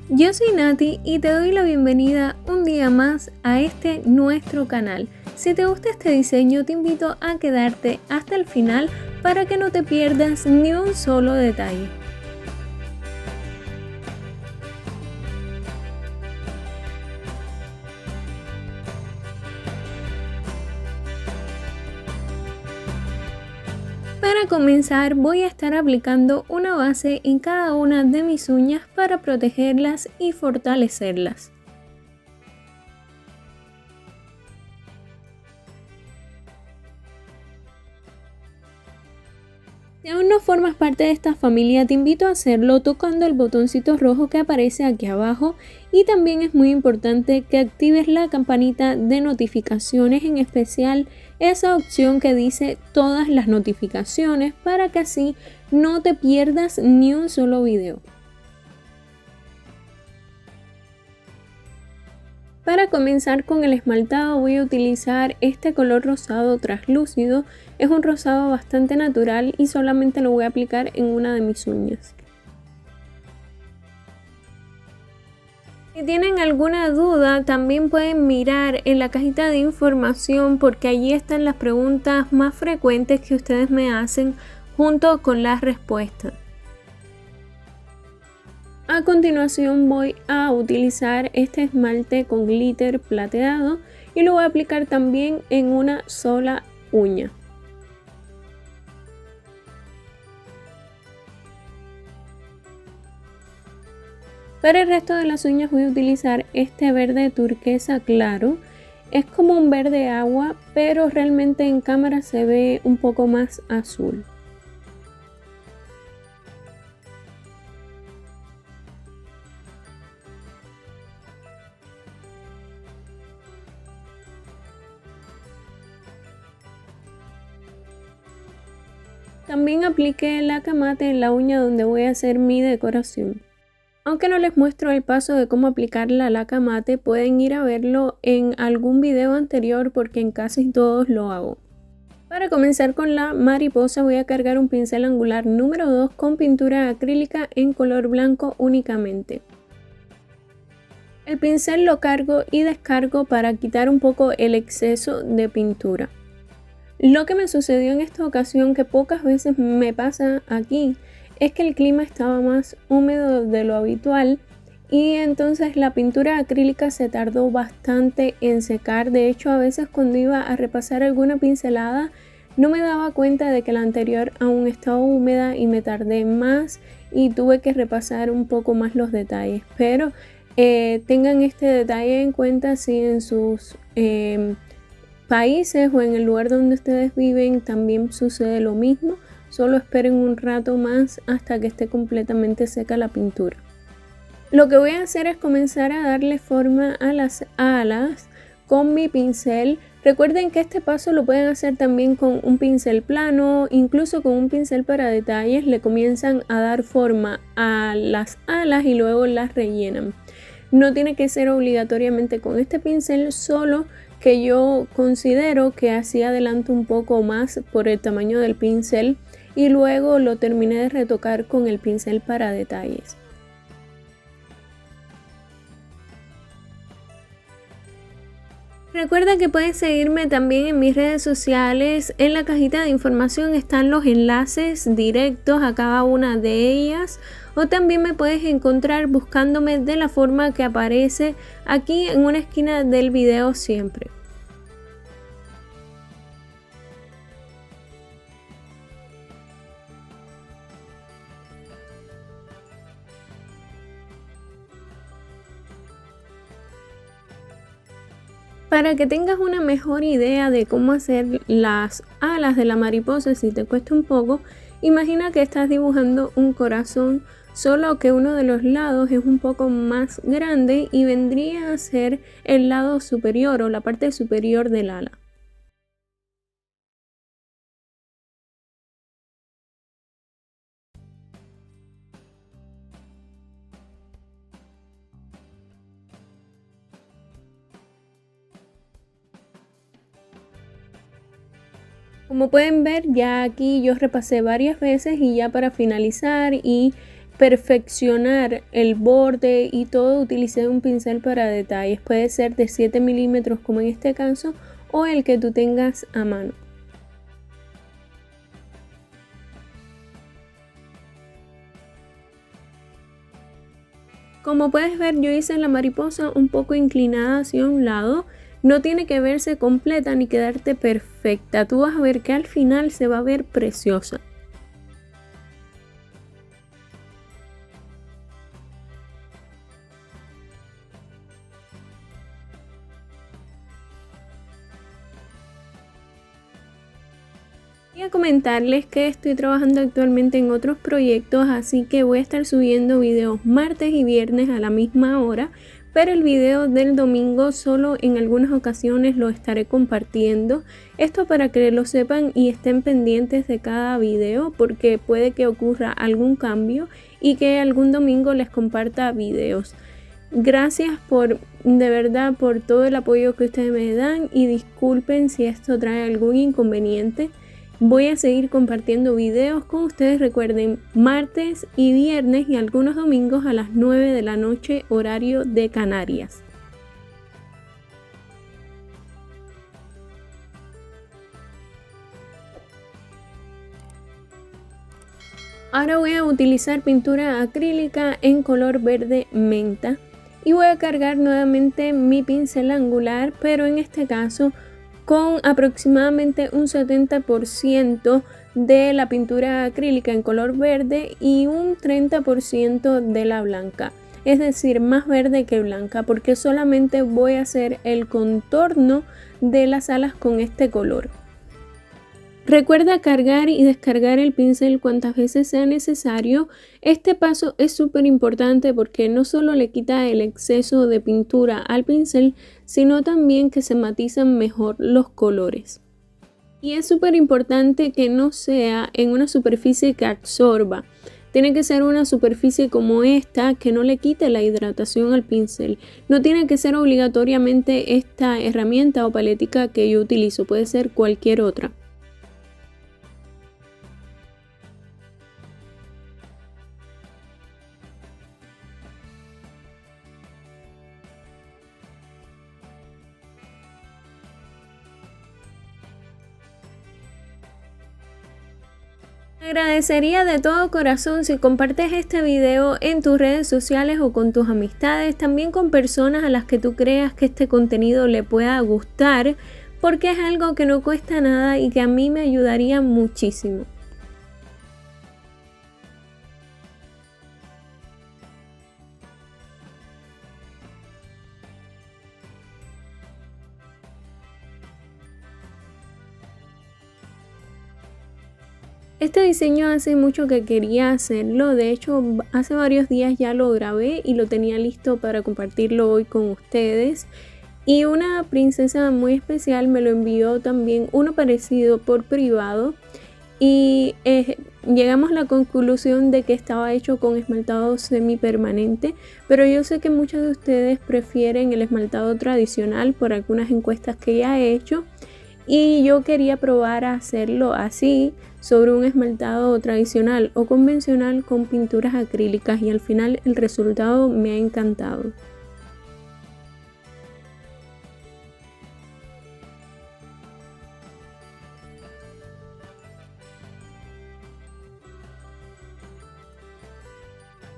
Yo soy Nati y te doy la bienvenida un día más a este nuestro canal. Si te gusta este diseño, te invito a quedarte hasta el final para que no te pierdas ni un solo detalle. Para comenzar, voy a estar aplicando una base en cada una de mis uñas para protegerlas y fortalecerlas. Si aún no formas parte de esta familia, te invito a hacerlo tocando el botoncito rojo que aparece aquí abajo, y también es muy importante que actives la campanita de notificaciones, en especial esa opción que dice todas las notificaciones, para que así no te pierdas ni un solo video. Para comenzar con el esmaltado voy a utilizar este color rosado translúcido. Es un rosado bastante natural y solamente lo voy a aplicar en una de mis uñas. Si tienen alguna duda, también pueden mirar en la cajita de información, porque allí están las preguntas más frecuentes que ustedes me hacen junto con las respuestas. A continuación voy a utilizar este esmalte con glitter plateado y lo voy a aplicar también en una sola uña. Para el resto de las uñas voy a utilizar este verde turquesa claro. Es como un verde agua, pero realmente en cámara se ve un poco más azul. También apliqué el laca mate en la uña donde voy a hacer mi decoración. Aunque no les muestro el paso de cómo aplicar la laca mate, pueden ir a verlo en algún video anterior, porque en casi todos lo hago. Para comenzar con la mariposa voy a cargar un pincel angular número 2 con pintura acrílica en color blanco únicamente. El pincel lo cargo y descargo para quitar un poco el exceso de pintura. Lo que me sucedió en esta ocasión, que pocas veces me pasa aquí, es que el clima estaba más húmedo de lo habitual y entonces la pintura acrílica se tardó bastante en secar. De hecho, a veces cuando iba a repasar alguna pincelada no me daba cuenta de que la anterior aún estaba húmeda y me tardé más y tuve que repasar un poco más los detalles. Pero tengan este detalle en cuenta si en sus países o en el lugar donde ustedes viven también sucede lo mismo. Solo esperen un rato más hasta que esté completamente seca la pintura. Lo que voy a hacer es comenzar a darle forma a las alas con mi pincel. Recuerden que este paso lo pueden hacer también con un pincel plano, incluso con un pincel para detalles. Le comienzan a dar forma a las alas y luego las rellenan. No tiene que ser obligatoriamente con este pincel, solo que yo considero que así adelanto un poco más por el tamaño del pincel y luego lo terminé de retocar con el pincel para detalles. Recuerda que puedes seguirme también en mis redes sociales. En la cajita de información están los enlaces directos a cada una de ellas, o también me puedes encontrar buscándome de la forma que aparece aquí en una esquina del video siempre. Para que tengas una mejor idea de cómo hacer las alas de la mariposa, si te cuesta un poco, imagina que estás dibujando un corazón, solo que uno de los lados es un poco más grande y vendría a ser el lado superior o la parte superior del ala. Como pueden ver, ya aquí yo repasé varias veces y ya para finalizar y perfeccionar el borde y todo, utilicé un pincel para detalles. Puede ser de 7 milímetros como en este caso, o el que tú tengas a mano. Como puedes ver, yo hice la mariposa un poco inclinada hacia un lado. No tiene que verse completa ni quedarte perfecta. Tú vas a ver que al final se va a ver preciosa. Quería comentarles que estoy trabajando actualmente en otros proyectos, así que voy a estar subiendo videos martes y viernes a la misma hora, pero el video del domingo solo en algunas ocasiones lo estaré compartiendo. Esto para que lo sepan y estén pendientes de cada video, porque puede que ocurra algún cambio y que algún domingo les comparta videos. Gracias de verdad por todo el apoyo que ustedes me dan, y disculpen si esto trae algún inconveniente. Voy a seguir compartiendo videos con ustedes, recuerden, martes y viernes y algunos domingos a las 9 de la noche, horario de Canarias. Ahora voy a utilizar pintura acrílica en color verde menta y voy a cargar nuevamente mi pincel angular, pero en este caso con aproximadamente un 70% de la pintura acrílica en color verde y un 30% de la blanca, es decir, más verde que blanca, porque solamente voy a hacer el contorno de las alas con este color. Recuerda cargar y descargar el pincel cuantas veces sea necesario. Este paso es súper importante porque no solo le quita el exceso de pintura al pincel, sino también que se matizan mejor los colores. Y es súper importante que no sea en una superficie que absorba. Tiene que ser una superficie como esta, que no le quite la hidratación al pincel. No tiene que ser obligatoriamente esta herramienta o paletica que yo utilizo, puede ser cualquier otra. Te agradecería de todo corazón si compartes este video en tus redes sociales o con tus amistades, también con personas a las que tú creas que este contenido le pueda gustar, porque es algo que no cuesta nada y que a mí me ayudaría muchísimo. Este diseño hace mucho que quería hacerlo, de hecho hace varios días ya lo grabé y lo tenía listo para compartirlo hoy con ustedes. Y una princesa muy especial me lo envió también uno parecido por privado, y llegamos a la conclusión de que estaba hecho con esmaltado semipermanente, pero yo sé que muchos de ustedes prefieren el esmaltado tradicional por algunas encuestas que ya he hecho, y yo quería probar a hacerlo así sobre un esmaltado tradicional o convencional con pinturas acrílicas, y al final el resultado me ha encantado.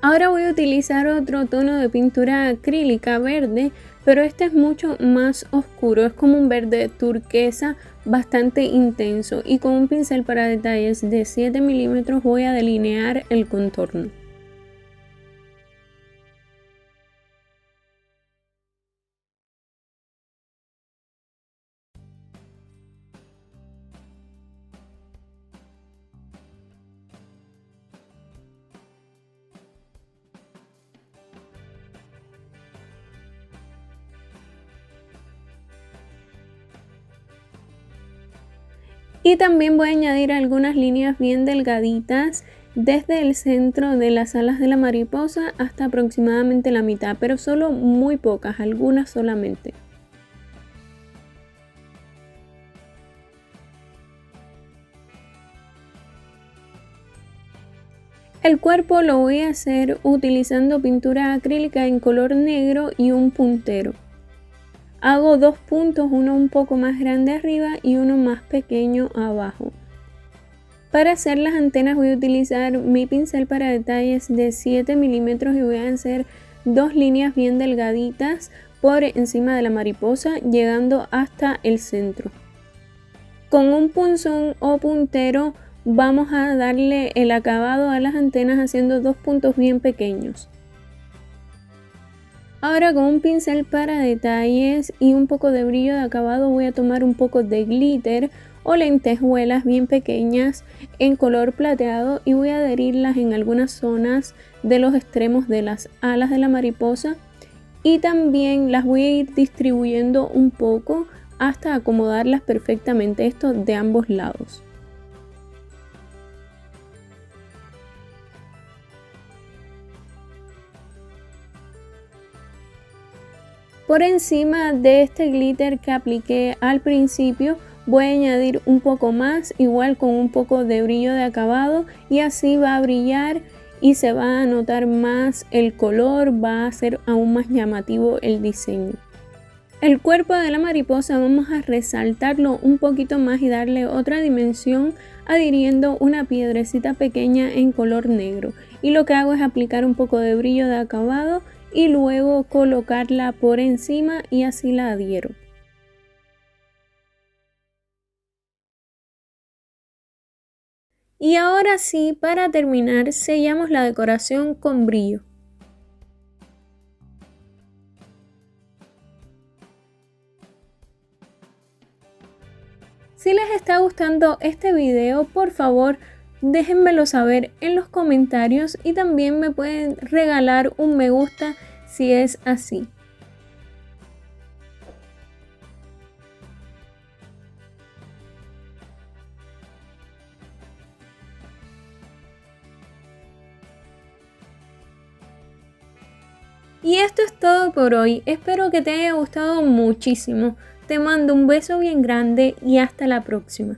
Ahora voy a utilizar otro tono de pintura acrílica verde, pero este es mucho más oscuro, es como un verde turquesa bastante intenso, y con un pincel para detalles de 7 milímetros voy a delinear el contorno. Y también voy a añadir algunas líneas bien delgaditas desde el centro de las alas de la mariposa hasta aproximadamente la mitad, pero solo muy pocas, algunas solamente. El cuerpo lo voy a hacer utilizando pintura acrílica en color negro y un puntero. Hago 2 puntos, uno un poco más grande arriba y uno más pequeño abajo. Para hacer las antenas voy a utilizar mi pincel para detalles de 7 milímetros y voy a hacer 2 líneas bien delgaditas por encima de la mariposa, llegando hasta el centro. Con un punzón o puntero vamos a darle el acabado a las antenas haciendo 2 puntos bien pequeños. Ahora con un pincel para detalles y un poco de brillo de acabado voy a tomar un poco de glitter o lentejuelas bien pequeñas en color plateado y voy a adherirlas en algunas zonas de los extremos de las alas de la mariposa y también las voy a ir distribuyendo un poco hasta acomodarlas perfectamente, esto de ambos lados. Por encima de este glitter que apliqué al principio voy a añadir un poco más, igual con un poco de brillo de acabado, y así va a brillar y se va a notar más el color, va a ser aún más llamativo el diseño. El cuerpo de la mariposa vamos a resaltarlo un poquito más y darle otra dimensión adhiriendo una piedrecita pequeña en color negro, y lo que hago es aplicar un poco de brillo de acabado y luego colocarla por encima y así la adhiero. Y ahora sí, para terminar, sellamos la decoración con brillo. Si les está gustando este video, por favor, déjenmelo saber en los comentarios y también me pueden regalar un me gusta si es así. Y esto es todo por hoy, espero que te haya gustado muchísimo. Te mando un beso bien grande y hasta la próxima.